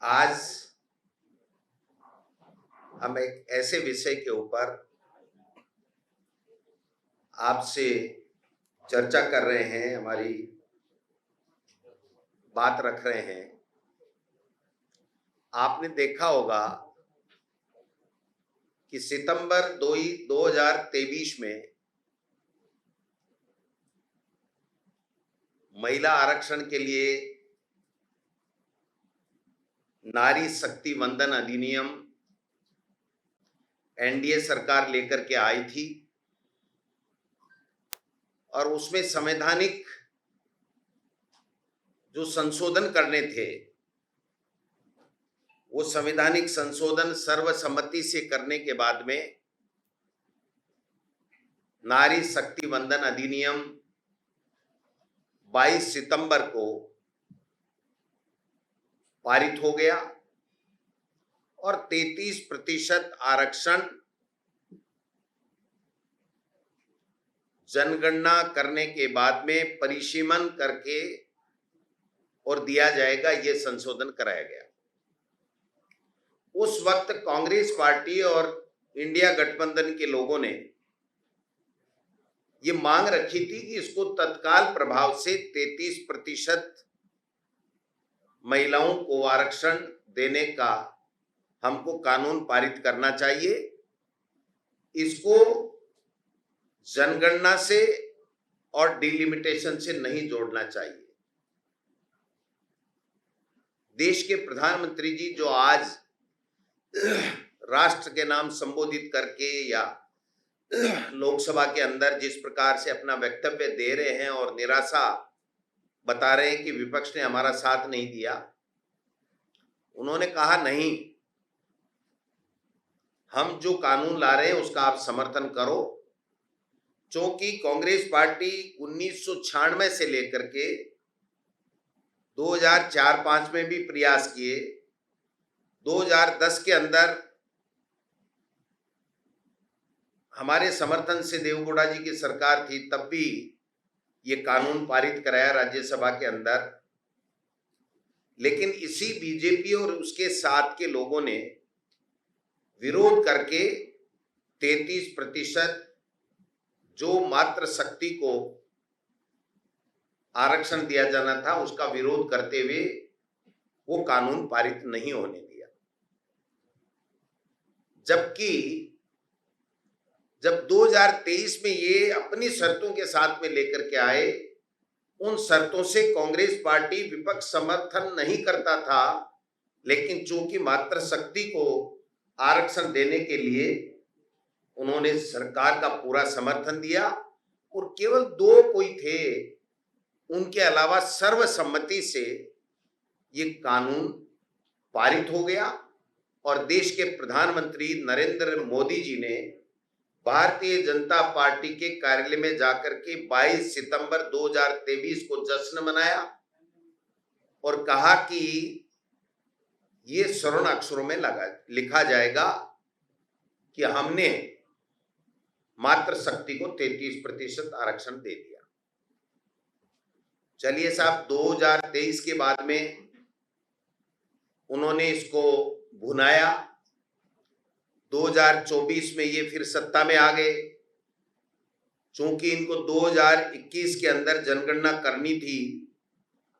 आज हम एक ऐसे विषय के ऊपर आपसे चर्चा कर रहे हैं, हमारी बात रख रहे हैं। आपने देखा होगा कि सितंबर 2023 में महिला आरक्षण के लिए नारी शक्ति वंदन अधिनियम एनडीए सरकार लेकर के आई थी और उसमें संवैधानिक जो संशोधन करने थे वो संवैधानिक संशोधन सर्वसम्मति से करने के बाद में नारी शक्ति वंदन अधिनियम 22 सितंबर को पारित हो गया और 33% आरक्षण जनगणना करने के बाद में परिसीमन करके और दिया जाएगा, ये संशोधन कराया गया। उस वक्त कांग्रेस पार्टी और इंडिया गठबंधन के लोगों ने ये मांग रखी थी कि इसको तत्काल प्रभाव से 33% महिलाओं को आरक्षण देने का हमको कानून पारित करना चाहिए। इसको जनगणना से और डिलिमिटेशन से नहीं जोड़ना चाहिए। देश के प्रधानमंत्री जी जो आज राष्ट्र के नाम संबोधित करके या लोकसभा के अंदर जिस प्रकार से अपना वक्तव्य दे रहे हैं और निराशा बता रहे हैं कि विपक्ष ने हमारा साथ नहीं दिया, उन्होंने कहा नहीं, हम जो कानून ला रहे हैं उसका आप समर्थन करो। क्योंकि कांग्रेस पार्टी 1996 से लेकर के 2004-05 में भी प्रयास किए, 2010 के अंदर हमारे समर्थन से देवगौड़ा जी की सरकार थी, तब भी ये कानून पारित कराया राज्यसभा के अंदर। लेकिन इसी बीजेपी और उसके साथ के लोगों ने विरोध करके 33% जो मातृ शक्ति को आरक्षण दिया जाना था उसका विरोध करते हुए वो कानून पारित नहीं होने दिया। जबकि जब 2023 में ये अपनी शर्तों के साथ में लेकर के आए, उन शर्तों से कांग्रेस पार्टी विपक्ष समर्थन नहीं करता था, लेकिन चूंकि मातृ शक्ति को आरक्षण देने के लिए उन्होंने सरकार का पूरा समर्थन दिया और केवल 2 कोई थे, उनके अलावा सर्वसम्मति से ये कानून पारित हो गया और देश के प्रधानमंत्री नरेंद्र मोदी जी ने भारतीय जनता पार्टी के कार्यालय में जाकर के 22 सितंबर 2023 को जश्न मनाया और कहा कि ये स्वर्ण अक्षरों में लिखा जाएगा कि हमने मातृ शक्ति को 33% आरक्षण दे दिया। चलिए साहब, 2023 के बाद में उन्होंने इसको भुनाया, 2024 में ये फिर सत्ता में आ गए। चूंकि इनको 2021 के अंदर जनगणना करनी थी,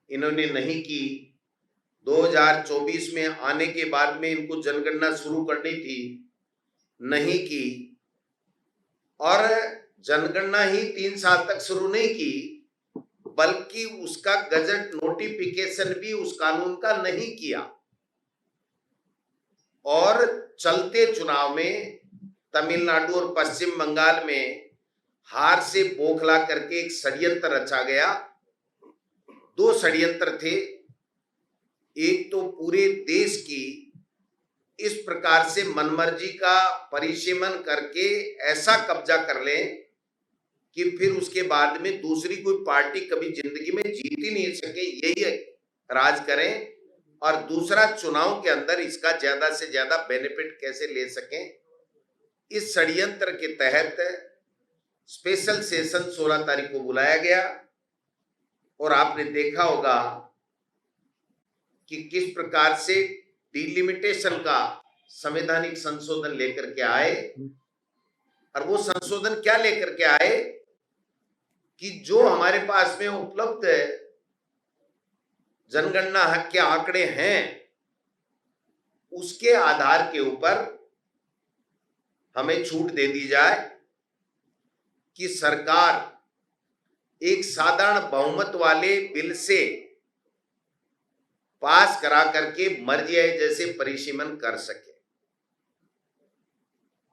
इन्होंने नहीं की। 2024 में आने के बाद में इनको जनगणना शुरू करनी थी, नहीं की। और जनगणना ही 3 साल तक शुरू नहीं की, बल्कि उसका गजट नोटिफिकेशन भी उस कानून का नहीं किया। और चलते चुनाव में तमिलनाडु और पश्चिम बंगाल में हार से बौखला करके एक षड्यंत्र रचा गया। 2 षड्यंत्र थे। एक तो पूरे देश की इस प्रकार से मनमर्जी का परिसीमन करके ऐसा कब्जा कर लें कि फिर उसके बाद में दूसरी कोई पार्टी कभी जिंदगी में जीत ही नहीं सके, यही राज करें। और दूसरा, चुनाव के अंदर इसका ज्यादा से ज्यादा बेनिफिट कैसे ले सकें। इस षड्यंत्र के तहत स्पेशल सेशन 16 तारीख को बुलाया गया और आपने देखा होगा कि किस प्रकार से डिलिमिटेशन का संवैधानिक संशोधन लेकर के आए, और वो संशोधन क्या लेकर के आए कि जो हमारे पास में उपलब्ध जनगणना हक के आंकड़े हैं उसके आधार के ऊपर हमें छूट दे दी जाए कि सरकार एक साधारण बहुमत वाले बिल से पास करा करके मर्जी आए जैसे परिसीमन कर सके।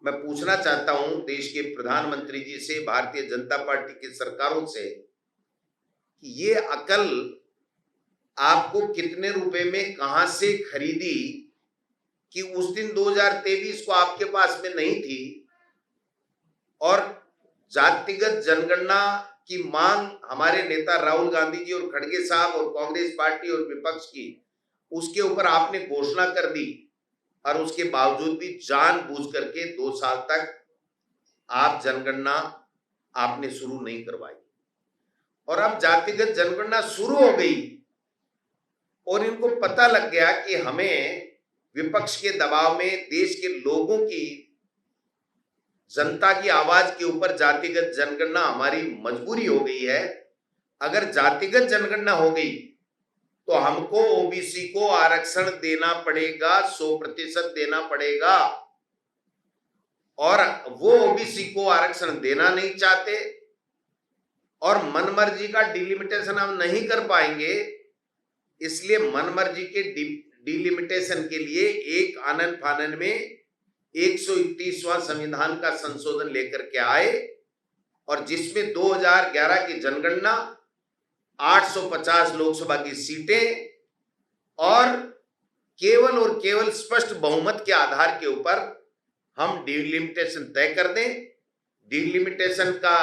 मैं पूछना चाहता हूं देश के प्रधानमंत्री जी से, भारतीय जनता पार्टी की सरकारों से, कि ये अकल आपको कितने रुपए में कहां से खरीदी कि उस दिन 2023 को आपके पास में नहीं थी, और जातिगत जनगणना की मांग हमारे नेता राहुल गांधी जी और खड़गे साहब और कांग्रेस पार्टी और विपक्ष की, उसके ऊपर आपने घोषणा कर दी, और उसके बावजूद भी जानबूझ करके 2 साल तक आप जनगणना आपने शुरू नहीं करवाई। और अब जातिगत जनगणना शुरू हो गई और इनको पता लग गया कि हमें विपक्ष के दबाव में देश के लोगों की, जनता की आवाज के ऊपर जातिगत जनगणना हमारी मजबूरी हो गई है। अगर जातिगत जनगणना हो गई तो हमको ओबीसी को आरक्षण देना पड़ेगा, 100% देना पड़ेगा, और वो ओबीसी को आरक्षण देना नहीं चाहते और मनमर्जी का डिलिमिटेशन हम नहीं कर पाएंगे। इसलिए मनमर्जी के डिलिमिटेशन के लिए एक आनन फानन में 131वां संविधान का संशोधन लेकर के आए, और जिसमें 2011 की जनगणना, 850 लोकसभा की सीटें और केवल स्पष्ट बहुमत के आधार के ऊपर हम डिलिमिटेशन तय कर दें। डिलिमिटेशन का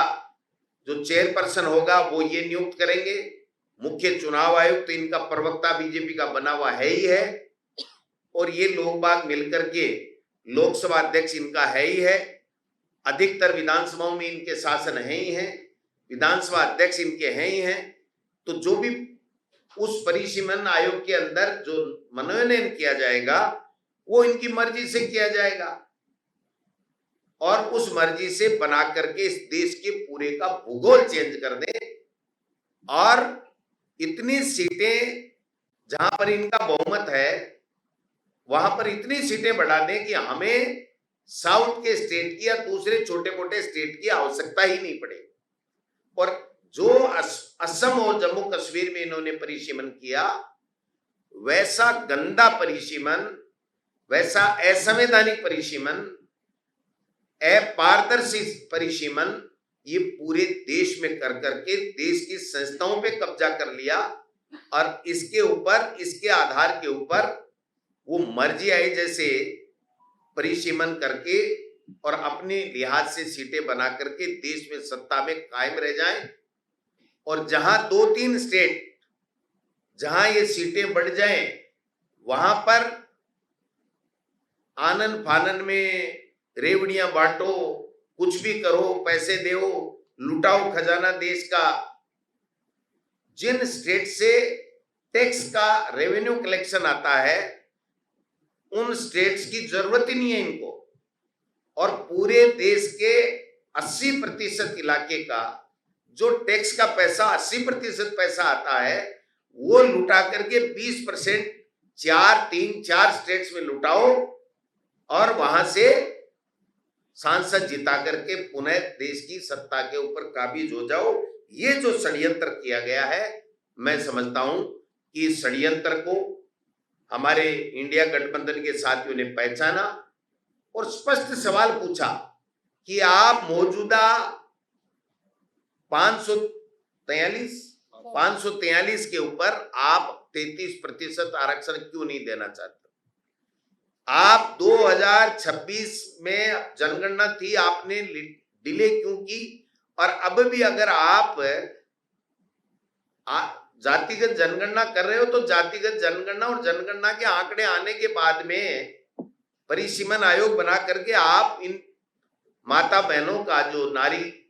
जो चेयरपर्सन होगा वो ये नियुक्त करेंगे, मुख्य चुनाव आयुक्त तो इनका प्रवक्ता बीजेपी का बना हुआ है ही है, और ये लोग बाग मिलकर के लोकसभा अध्यक्ष इनका है ही है, अधिकतर विधानसभाओं में इनके शासन है ही है, विधानसभा अध्यक्ष इनके हैं ही हैं। तो जो भी उस परिसीमन आयोग के अंदर जो मनोनयन किया जाएगा वो इनकी मर्जी से किया जाएगा, और उस मर्जी से बना करके इस देश के पूरे का भूगोल चेंज कर दें, और इतनी सीटें जहां पर इनका बहुमत है वहां पर इतनी सीटें बढ़ा दें कि हमें साउथ के स्टेट की या दूसरे छोटे मोटे स्टेट की आवश्यकता ही नहीं पड़े। और जो असम और जम्मू कश्मीर में इन्होंने परिसीमन किया, वैसा गंदा परिसीमन, वैसा असंवैधानिक परिसीमन, अपारदर्शी परिसीमन ये पूरे देश में कर करके देश की संस्थाओं पे कब्जा कर लिया, और इसके ऊपर, इसके आधार के ऊपर वो मर्जी आई जैसे परिसीमन करके और अपने लिहाज से सीटें बना करके देश में सत्ता में कायम रह जाएं। और जहां 2-3 स्टेट जहां ये सीटें बढ़ जाएं वहां पर आनन फानन में रेवड़ियां बांटो, कुछ भी करो, पैसे दो, लुटाओ खजाना देश का। जिन स्टेट से टैक्स का रेवेन्यू कलेक्शन आता है उन स्टेट्स की जरूरत ही नहीं है इनको, और पूरे देश के 80% इलाके का जो टैक्स का पैसा, 80% पैसा आता है वो लुटा करके 20% 4 स्टेट्स में लुटाओ, और वहां से सांसद जिता करके पुनः देश की सत्ता के ऊपर काबिज हो जाओ। ये जो षड्यंत्र किया गया है, मैं समझता हूं कि इस षड्यंत्र को हमारे इंडिया गठबंधन के साथियों ने पहचाना और स्पष्ट सवाल पूछा कि आप मौजूदा 543 के ऊपर आप 33% आरक्षण क्यों नहीं देना चाहते? आप 2026 में जनगणना थी, आपने डिले क्यों की? और अब भी अगर आप जातिगत जनगणना कर रहे हो तो जातिगत जनगणना और जनगणना के आंकड़े आने के बाद में परिसीमन आयोग बना करके आप इन माता बहनों का, जो नारी,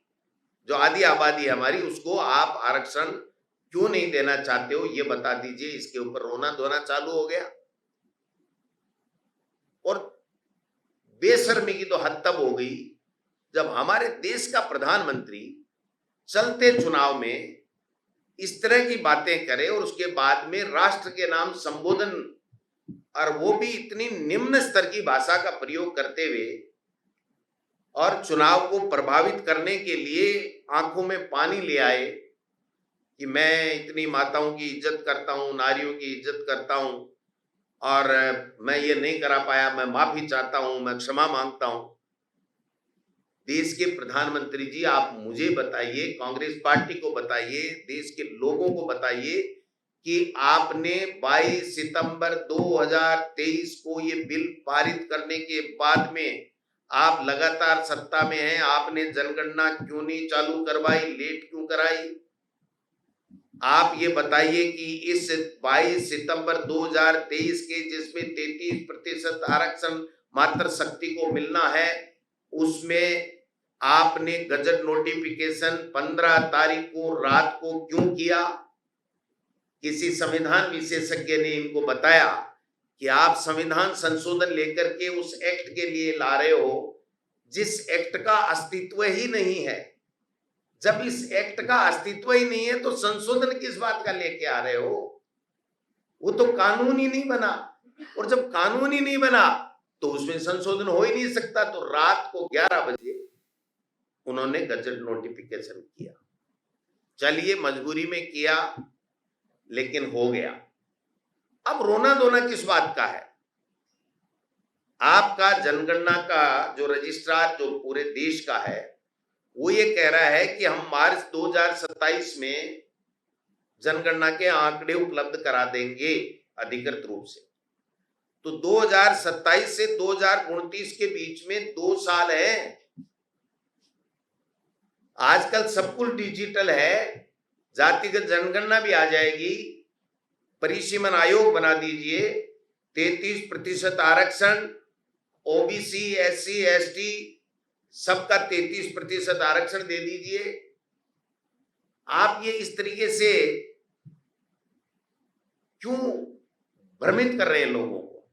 जो आदि आबादी हमारी, उसको आप आरक्षण क्यों नहीं देना चाहते हो, ये बता दीजिए। इसके ऊपर रोना धोना चालू हो गया। बेशर्मी की तो हद तब हो गई जब हमारे देश का प्रधानमंत्री चलते चुनाव में इस तरह की बातें करे और उसके बाद में राष्ट्र के नाम संबोधन, और वो भी इतनी निम्न स्तर की भाषा का प्रयोग करते हुए, और चुनाव को प्रभावित करने के लिए आंखों में पानी ले आए कि मैं इतनी माताओं की इज्जत करता हूं, नारियों की इज्जत करता हूं, और मैं ये नहीं करा पाया, मैं माफी चाहता हूं, मैं क्षमा मांगता हूं। देश के प्रधानमंत्री जी, आप मुझे बताइए, कांग्रेस पार्टी को बताइए, देश के लोगों को बताइए कि आपने 22 सितंबर 2023 को ये बिल पारित करने के बाद में आप लगातार सत्ता में हैं, आपने जनगणना क्यों नहीं चालू करवाई, लेट क्यों कराई? आप ये बताइए कि इस 22 सितंबर 2023 के जिसमें 33% आरक्षण मात्र शक्ति को मिलना है, उसमें आपने गजट नोटिफिकेशन 15 तारीख को रात को क्यों किया? किसी संविधान विशेषज्ञ ने इनको बताया कि आप संविधान संशोधन लेकर के उस एक्ट के लिए ला रहे हो जिस एक्ट का अस्तित्व ही नहीं है। जब इस एक्ट का अस्तित्व ही नहीं है तो संशोधन किस बात का लेके आ रहे हो? वो तो कानून ही नहीं बना, और जब कानून ही नहीं बना तो उसमें संशोधन हो ही नहीं सकता। तो रात को 11 बजे उन्होंने गजट नोटिफिकेशन किया। चलिए, मजबूरी में किया, लेकिन हो गया। अब रोना धोना किस बात का है? आपका जनगणना का जो रजिस्ट्रार जो पूरे देश का है, वो ये कह रहा है कि हम मार्च 2027 में जनगणना के आंकड़े उपलब्ध करा देंगे अधिकृत रूप से। तो 2027 से 2029 के बीच में 2 साल है। आजकल सब कुछ डिजिटल है, जातिगत जनगणना भी आ जाएगी, परिसीमन आयोग बना दीजिए, 33% आरक्षण, ओबीसी, एससी, एसटी सबका 33% आरक्षण दे दीजिए। आप ये इस तरीके से क्यों भ्रमित कर रहे हैं लोगों को,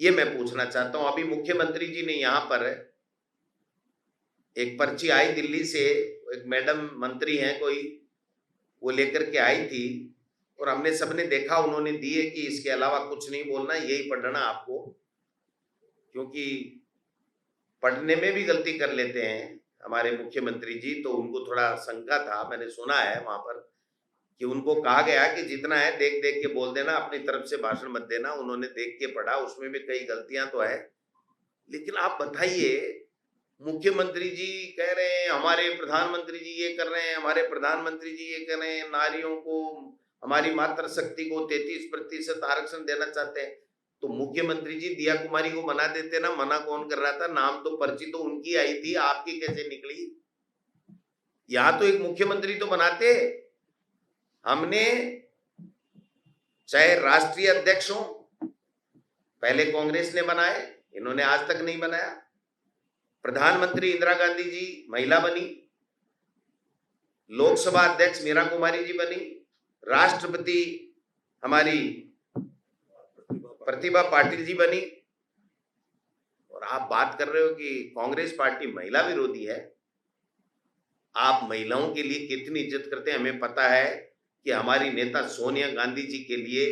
ये मैं पूछना चाहता हूं। अभी मुख्यमंत्री जी ने यहां पर एक पर्ची आई दिल्ली से, एक मैडम मंत्री हैं कोई, वो लेकर के आई थी, और हमने सबने देखा, उन्होंने दिए कि इसके अलावा कुछ नहीं बोलना, यही पढ़ना आपको, क्योंकि पढ़ने में भी गलती कर लेते हैं हमारे मुख्यमंत्री जी। तो उनको थोड़ा शंका था, मैंने सुना है वहां पर कि उनको कहा गया कि जितना है देख देख के बोल देना, अपनी तरफ से भाषण मत देना। उन्होंने देख के पढ़ा, उसमें भी कई गलतियां तो है। लेकिन आप बताइए, मुख्यमंत्री जी कह रहे हैं हमारे प्रधानमंत्री जी ये कर रहे हैं, हमारे प्रधानमंत्री जी ये कह रहे हैं, नारियों को, हमारी मातृ शक्ति को 33% आरक्षण देना चाहते हैं। तो मुख्यमंत्री जी दिया कुमारी को बना देते ना, मना कौन कर रहा था? नाम तो, पर्ची तो उनकी आई थी, आपकी कैसे निकली? यहां तो एक मुख्यमंत्री तो बनाते। हमने, चाहे राष्ट्रीय अध्यक्ष हो, पहले कांग्रेस ने बनाए, इन्होंने आज तक नहीं बनाया। प्रधानमंत्री इंदिरा गांधी जी महिला बनी, लोकसभा अध्यक्ष मीरा कुमारी जी बनी, राष्ट्रपति हमारी प्रतिभा पाटिल जी बनी, और आप बात कर रहे हो कि कांग्रेस पार्टी महिला विरोधी है। आप महिलाओं के लिए कितनी इज्जत करते हैं हमें पता है कि हमारी नेता सोनिया गांधी जी के लिए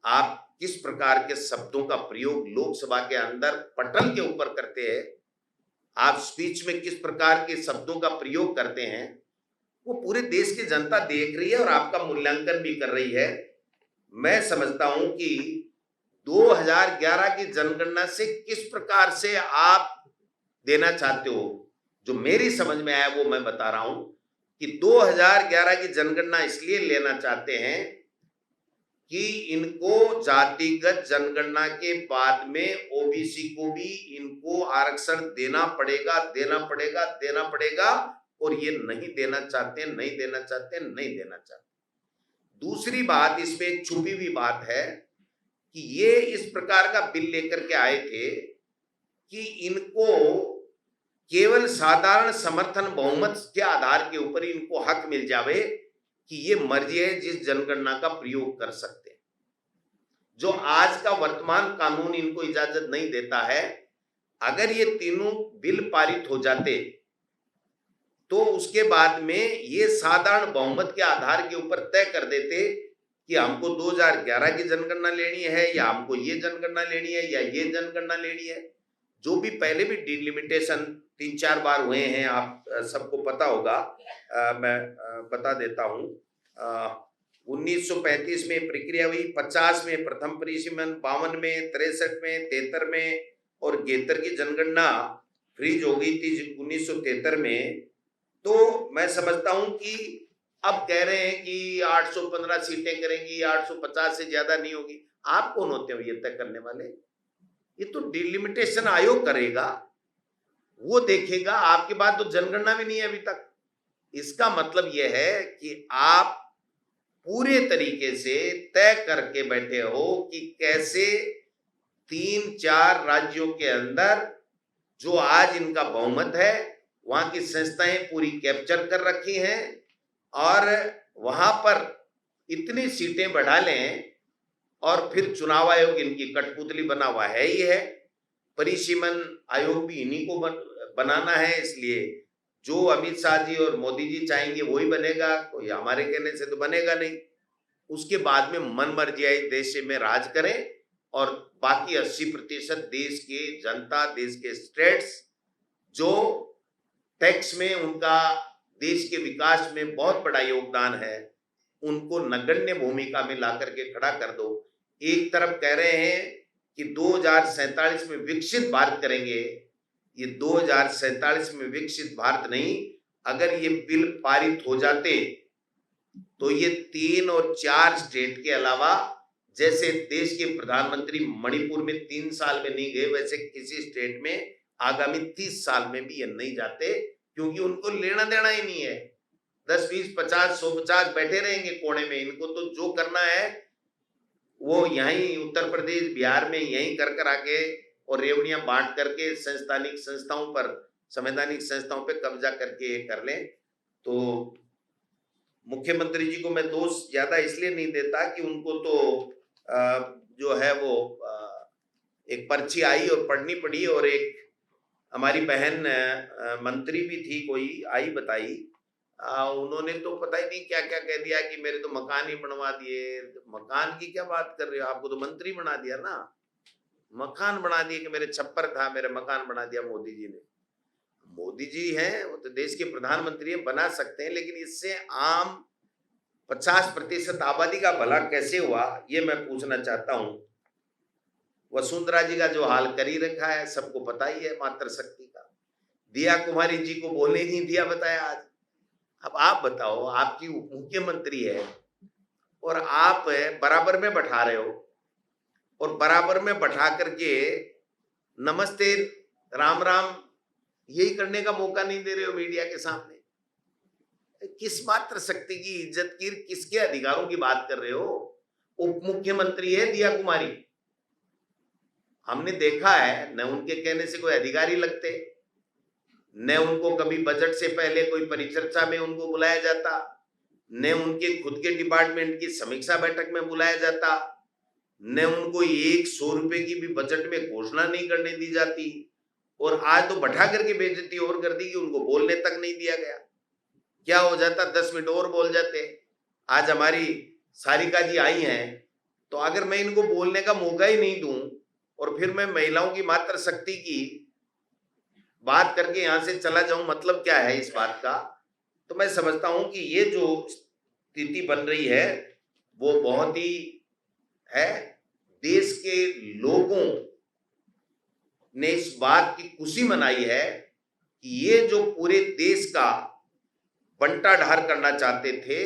आप किस प्रकार के शब्दों का प्रयोग लोकसभा के अंदर पटल के ऊपर करते हैं, आप स्पीच में किस प्रकार के शब्दों का प्रयोग करते हैं, वो पूरे देश की जनता देख रही है और आपका मूल्यांकन भी कर रही है। मैं समझता हूं कि 2011 की जनगणना से किस प्रकार से आप देना चाहते हो, जो मेरी समझ में आया वो मैं बता रहा हूं कि 2011 की जनगणना इसलिए लेना चाहते हैं कि इनको जातिगत जनगणना के बाद में ओबीसी को भी इनको आरक्षण देना पड़ेगा, देना पड़ेगा, देना पड़ेगा, और ये नहीं देना चाहते, नहीं देना चाहते, नहीं देना चाहते। दूसरी बात, इसमें एक छुपी हुई बात है कि ये इस प्रकार का बिल लेकर के आए थे कि इनको केवल साधारण समर्थन बहुमत के आधार के ऊपर इनको हक मिल जावे कि ये मर्जी है जिस जनगणना का प्रयोग कर सकते हैं। जो आज का वर्तमान कानून इनको इजाजत नहीं देता है। अगर ये तीनों बिल पारित हो जाते तो उसके बाद में ये साधारण बहुमत के आधार के ऊपर तय कर देते कि हमको 2011 की जनगणना लेनी है या हमको ये जनगणना लेनी है या ये जनगणना लेनी है। जो भी पहले भी डिलिमिटेशन 3-4 बार हुए हैं, आप सबको पता होगा। मैं बता देता हूँ। 1935 में प्रक्रिया हुई, 50 में प्रथम परिसीमन, 52 में, 63 में, 73 में और 73 की जनगणना फ्रीज हो गई थी 1973 में। तो मैं समझता हूं कि अब कह रहे हैं कि 815 सीटें करेंगी, 850 से ज्यादा नहीं होगी। आप कौन होते हो ये तय करने वाले? ये तो डिलिमिटेशन आयोग करेगा, वो देखेगा। आपके बाद तो जनगणना भी नहीं है अभी तक। इसका मतलब यह है कि आप पूरे तरीके से तय करके बैठे हो कि कैसे 3-4 राज्यों के अंदर जो आज इनका बहुमत है, वहां की संस्थाएं पूरी कैप्चर कर रखी हैं और वहां पर इतनी सीटें बढ़ा लें। और फिर चुनाव आयोग इनकी कठपुतली बना हुआ है ही है, परिसीमन आयोग भी इन्हीं को बनाना है। इसलिए जो अमित शाह जी और मोदी जी चाहेंगे वही बनेगा, कोई हमारे कहने से तो बनेगा नहीं। उसके बाद में मन मर्जी देश में राज करें और बाकी 80% देश के जनता, देश के स्टेट्स जो टैक्स में उनका देश के विकास में बहुत बड़ा योगदान है, उनको नगण्य भूमिका में ला करके खड़ा कर दो। एक तरफ कह रहे हैं कि 2047 में विकसित भारत करेंगे, ये 2047 में विकसित भारत नहीं। अगर ये बिल पारित हो जाते तो ये 3 और 4 स्टेट के अलावा, जैसे देश के प्रधानमंत्री मणिपुर में 3 साल में नहीं गए, वैसे किसी स्टेट में आगामी 30 साल में भी ये नहीं जाते, क्योंकि उनको लेना देना ही नहीं है। 10, 20, 50, 150 बैठे रहेंगे कोने में। इनको तो जो करना है वो यहीं उत्तर प्रदेश, बिहार में यहीं कर आके और रेवड़ियां बांट करके संस्थानिक संस्थाओं पर, संवैधानिक संस्थाओं पे कब्जा करके कर लें। तो मुख्यमंत्री जी को मैं दोष ज्यादा इसलिए नहीं देता कि उनको तो जो है वो एक पर्ची आई और पढ़नी पड़ी, और एक हमारी बहन मंत्री भी थी कोई आई बताई, उन्होंने तो पता ही नहीं क्या क्या कह दिया कि मेरे तो मकान ही बनवा दिए। मकान की क्या बात कर रहे हो, आपको तो मंत्री बना दिया ना। मकान बना दिए कि मेरे छप्पर था, मेरे मकान बना दिया मोदी जी ने। मोदी जी हैं, वो तो देश के प्रधानमंत्री हैं, बना सकते हैं, लेकिन इससे आम 50% आबादी का भला कैसे हुआ, ये मैं पूछना चाहता हूं। वसुंधरा जी का जो हाल कर ही रखा है, सबको पता ही है, मातृशक्ति का। दिया कुमारी जी को बोलने नहीं दिया, बताया आज। अब आप बताओ, आपकी मुख्यमंत्री है और आप बराबर में बैठा रहे हो, और बराबर में बैठा करके नमस्ते राम राम यही करने का मौका नहीं दे रहे हो मीडिया के सामने। किस मातृशक्ति की इज्जत की, किसके अधिकारों की बात कर रहे हो? उप मुख्यमंत्री है दिया कुमारी। हमने देखा है, न उनके कहने से कोई अधिकारी लगते, न उनको कभी बजट से पहले कोई परिचर्चा में उनको बुलाया जाता, न उनके खुद के डिपार्टमेंट की समीक्षा बैठक में बुलाया जाता, न उनको 100 रुपए की भी बजट में घोषणा नहीं करने दी जाती। और आज तो बैठा करके बेइज्जती और कर दी कि उनको बोलने तक नहीं दिया गया। क्या हो जाता, 10 मिनट और बोल जाते। आज हमारी सारिका जी आई हैं, तो अगर मैं इनको बोलने का मौका ही नहीं दूं और फिर मैं महिलाओं की मातृशक्ति की बात करके यहां से चला जाऊं, मतलब क्या है इस बात का? तो मैं समझता हूं कि ये जो स्थिति बन रही है वो बहुत ही है। देश के लोगों ने इस बात की खुशी मनाई है कि ये जो पूरे देश का बंटाढार करना चाहते थे,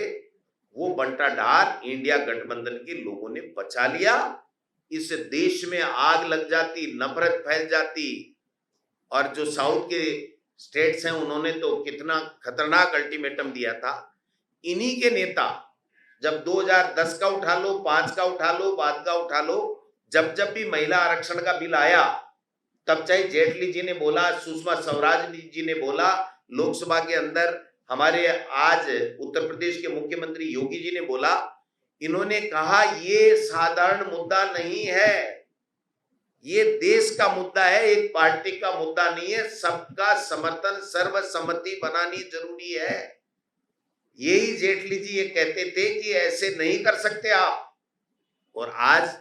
वो बंटाढार इंडिया गठबंधन के लोगों ने बचा लिया। इस देश में आग लग जाती, नफरत फैल जाती, और जो साउथ के स्टेट्स हैं उन्होंने तो कितना खतरनाक अल्टीमेटम दिया था। इन्हीं के नेता जब 2010 का उठा लो, 5 का उठा लो, बाद का उठा लो, जब जब भी महिला आरक्षण का बिल आया, तब चाहे जेटली जी ने बोला, सुषमा स्वराज जी ने बोला, लोकसभा के अंदर हमारे आज उत्तर प्रदेश के मुख्यमंत्री योगी जी ने बोला, इन्होंने कहा ये साधारण मुद्दा नहीं है, ये देश का मुद्दा है, एक पार्टी का मुद्दा नहीं है। सबका समर्थन, सर्वसम्मति बनानी जरूरी है। यही जेटली जी ये कहते थे कि ऐसे नहीं कर सकते आप, और आज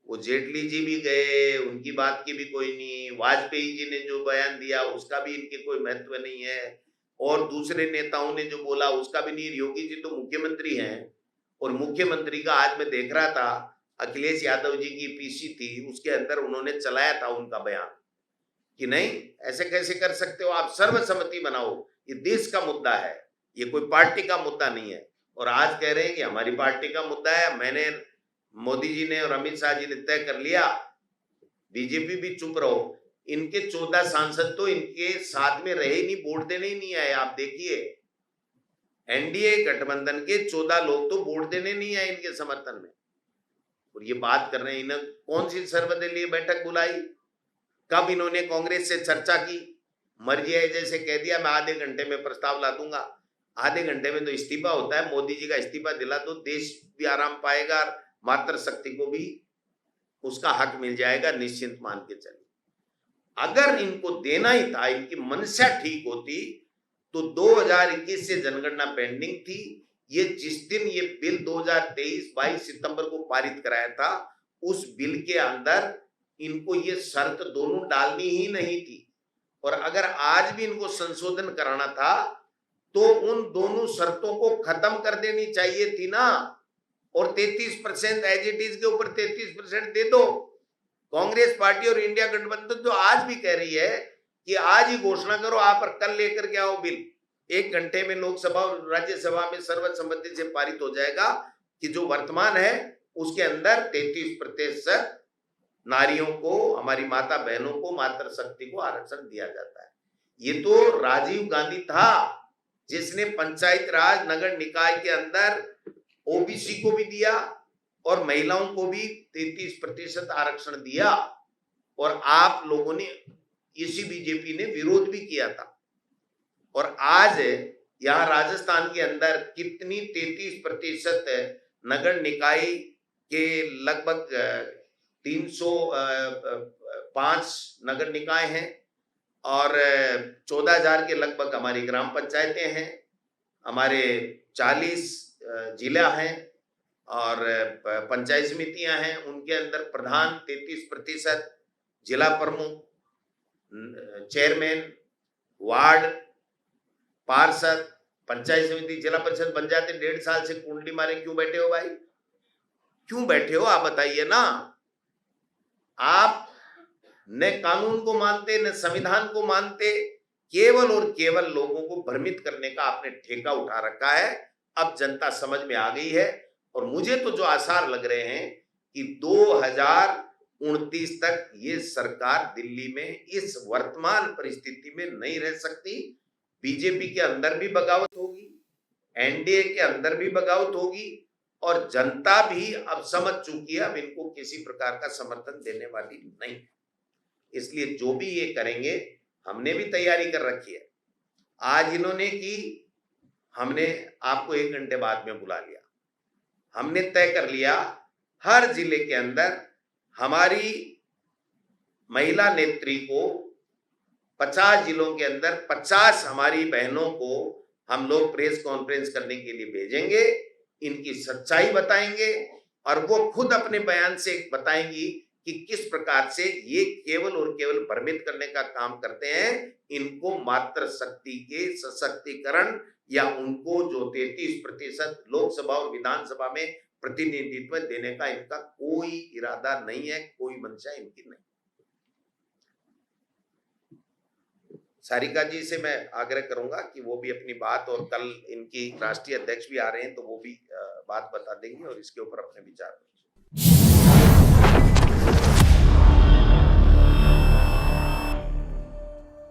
वो जेटली जी भी गए, उनकी बात की भी कोई नहीं। वाजपेयी जी ने जो बयान दिया उसका भी इनके कोई महत्व नहीं है, और दूसरे नेताओं ने जो बोला उसका भी नहीं। योगी जी तो मुख्यमंत्री हैं, और मुख्यमंत्री का आज मैं देख रहा था, अखिलेश यादव जी की पीसी थी, उसके अंदर उन्होंने चलाया था उनका बयान कि नहीं, ऐसे कैसे कर सकते हो आप, सर्वसम्मति बनाओ, ये देश का मुद्दा है, ये कोई पार्टी का मुद्दा नहीं है। और आज कह रहे हैं कि हमारी पार्टी का मुद्दा है। मैंने, मोदी जी ने और अमित शाह जी ने तय कर लिया, बीजेपी भी चुप रहो। इनके 14 सांसद तो इनके साथ में रहे नहीं, वोट देने ही नहीं आए। आप देखिए, एनडीए गठबंधन के 14 लोग तो वोट देने नहीं आए इनके समर्थन में, और ये बात कर रहे हैं। इन्होंने कौन सी सर्वदलीय बैठक बुलाई, कब इन्होंने कांग्रेस से चर्चा की? मर्जी है जैसे कह दिया मैं आधे घंटे में प्रस्ताव ला दूंगा। आधे घंटे में तो इस्तीफा होता है। मोदी जी का इस्तीफा दिला दो, देश भी आराम पाएगा, मातृशक्ति को भी उसका हक मिल जाएगा, निश्चिंत मान के चलिए। अगर इनको देना ही था, इनकी मंशा ठीक होती, तो 2021 से जनगणना पेंडिंग थी। ये जिस दिन ये बिल 2023 22 सितंबर को पारित कराया था, उस बिल के अंदर इनको ये शर्त दोनों डालनी ही नहीं थी। और अगर आज भी इनको संशोधन कराना था तो उन दोनों शर्तों को खत्म कर देनी चाहिए थी ना, और 33% एज इट इज के ऊपर 33% दे दो। कांग्रेस पार्टी और इंडिया गठबंधन तो आज भी कह रही है कि आज ही घोषणा करो आप, और कल लेकर के आओ बिल। 1 घंटे में लोकसभा और राज्यसभा में सर्वसम्मति से पारित हो जाएगा कि जो वर्तमान है उसके अंदर 33% नारियों को, हमारी माता बहनों को, मातृशक्ति को आरक्षण दिया जाता है। ये तो राजीव गांधी था जिसने पंचायत राज नगर निकाय के अंदर ओबीसी को भी दिया और महिलाओं को भी 33% आरक्षण दिया, और आप लोगों ने, इसी बीजेपी ने विरोध भी किया था। और आज यहाँ राजस्थान के अंदर कितनी 33% नगर निकाय के लगभग 305 नगर निकाय हैं, और 14,000 के लगभग हमारी ग्राम पंचायतें हैं, हमारे 40 जिला हैं, और पंचायत समितियां हैं। उनके अंदर प्रधान 33%, जिला प्रमुख, चेयरमैन, वार्ड पार्षद, पंचायत समिति, जिला परिषद बन जाते। 1.5 साल से कुंडली मारे क्यों बैठे हो भाई, क्यों बैठे हो आप बताइए ना। आप न कानून को मानते, न संविधान को मानते, केवल और केवल लोगों को भ्रमित करने का आपने ठेका उठा रखा है। अब जनता समझ में आ गई है, और मुझे तो जो आसार लग रहे हैं कि 2029 तक ये सरकार दिल्ली में इस वर्तमान परिस्थिति में नहीं रह सकती। बीजेपी के अंदर भी बगावत होगी, एनडीए के अंदर भी बगावत होगी, और जनता भी अब समझ चुकी है, अब इनको किसी प्रकार का समर्थन देने वाली नहीं। इसलिए जो भी ये करेंगे, हमने भी तैयारी कर रखी है। आज इन्होंने की, हमने आपको 1 घंटे बाद में बुला लिया। हमने तय कर लिया हर जिले के अंदर हमारी महिला नेत्री को, 50 जिलों के अंदर 50 हमारी बहनों को हम लोग प्रेस कॉन्फ्रेंस करने के लिए भेजेंगे, इनकी सच्चाई बताएंगे, और वो खुद अपने बयान से बताएंगी कि किस प्रकार से ये केवल और केवल भ्रमित करने का काम करते हैं। इनको मातृशक्ति के सशक्तिकरण, या उनको जो 33% लोकसभा और विधानसभा में प्रतिनिधित्व देने का इनका कोई इरादा नहीं है, कोई मंशा इनकी नहीं। सारिका जी से मैं आग्रह करूंगा कि वो भी अपनी बात, और कल इनकी राष्ट्रीय अध्यक्ष भी आ रहे हैं तो वो भी बात बता देंगे और इसके ऊपर अपने विचार